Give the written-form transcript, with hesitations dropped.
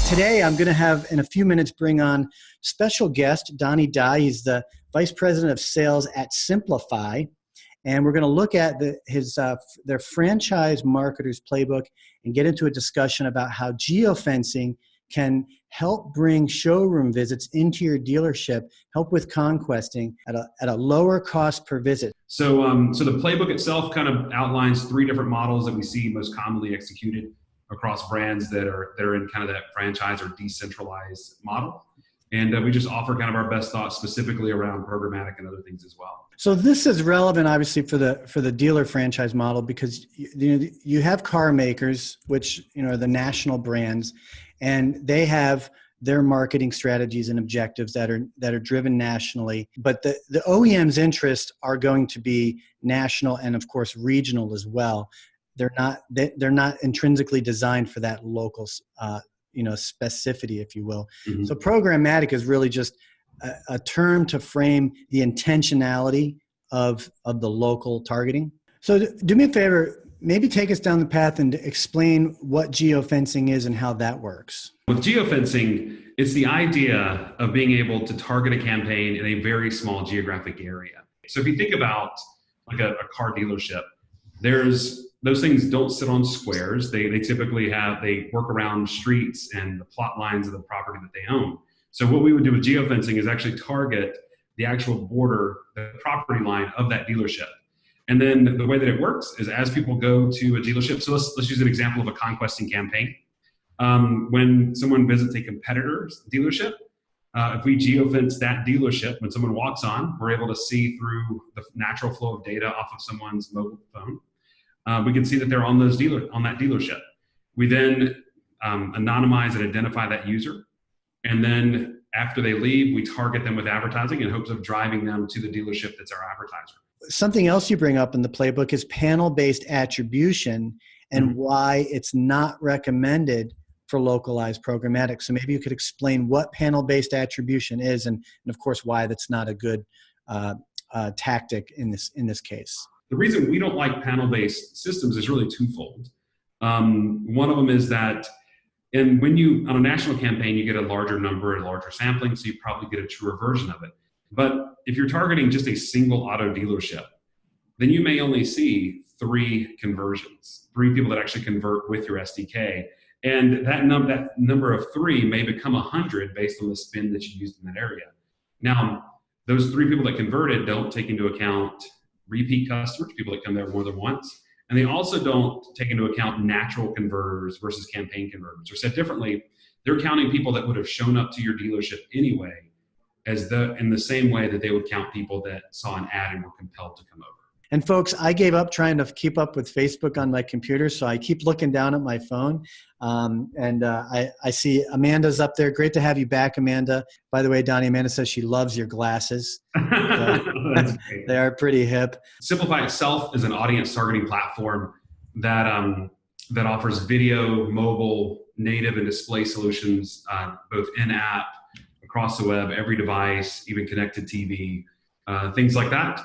Today, I'm going to have, in a few minutes, bring on special guest, Donny. He's the Vice President of Sales at Simpli.fi. And we're going to look at their franchise marketer's playbook and get into a discussion about how geofencing can help bring showroom visits into your dealership, help with conquesting at a lower cost per visit. So the playbook itself kind of outlines 3 different models that we see most commonly executed across brands that are in kind of that franchise or decentralized model. And we just offer kind of our best thoughts specifically around programmatic and other things as well. So this is relevant, obviously, for the dealer franchise model, because you have car makers, which are the national brands, and they have their marketing strategies and objectives that are driven nationally. But the OEM's interests are going to be national and, of course, regional as well. They're not intrinsically designed for that local specificity, if you will. Mm-hmm. So programmatic is really just a term to frame the intentionality of the local targeting. So do me a favor, maybe take us down the path and explain what geofencing is and how that works. With geofencing, it's the idea of being able to target a campaign in a very small geographic area. So if you think about like a car dealership, those things don't sit on squares. They typically they work around streets and the plot lines of the property that they own. So what we would do with geofencing is actually target the actual border, the property line of that dealership. And then the way that it works is as people go to a dealership, so let's use an example of a conquesting campaign. When someone visits a competitor's dealership, if we geofence that dealership, when someone walks on, we're able to see through the natural flow of data off of someone's mobile phone. We can see that they're on that dealership. We then anonymize and identify that user. And then after they leave, we target them with advertising in hopes of driving them to the dealership that's our advertiser. Something else you bring up in the playbook is panel-based attribution and why it's not recommended for localized programmatic. So maybe you could explain what panel-based attribution is and of course, why that's not a good tactic in this case. The reason we don't like panel-based systems is really twofold. One of them is that when on a national campaign, you get a larger number, a larger sampling, so you probably get a truer version of it. But if you're targeting just a single auto dealership, then you may only see 3 conversions, 3 people that actually convert with your SDK. And that number of 3 may become 100 based on the spin that you used in that area. Now, those 3 people that converted don't take into account repeat customers, people that come there more than once. And they also don't take into account natural converters versus campaign converters. Or said differently, they're counting people that would have shown up to your dealership anyway in the same way that they would count people that saw an ad and were compelled to come over. And folks, I gave up trying to keep up with Facebook on my computer, so I keep looking down at my phone. I see Amanda's up there. Great to have you back, Amanda. By the way, Donny, Amanda says she loves your glasses. They are pretty hip. Simpli.fi itself is an audience targeting platform that offers video, mobile, native, and display solutions, both in-app, across the web, every device, even connected TV, things like that.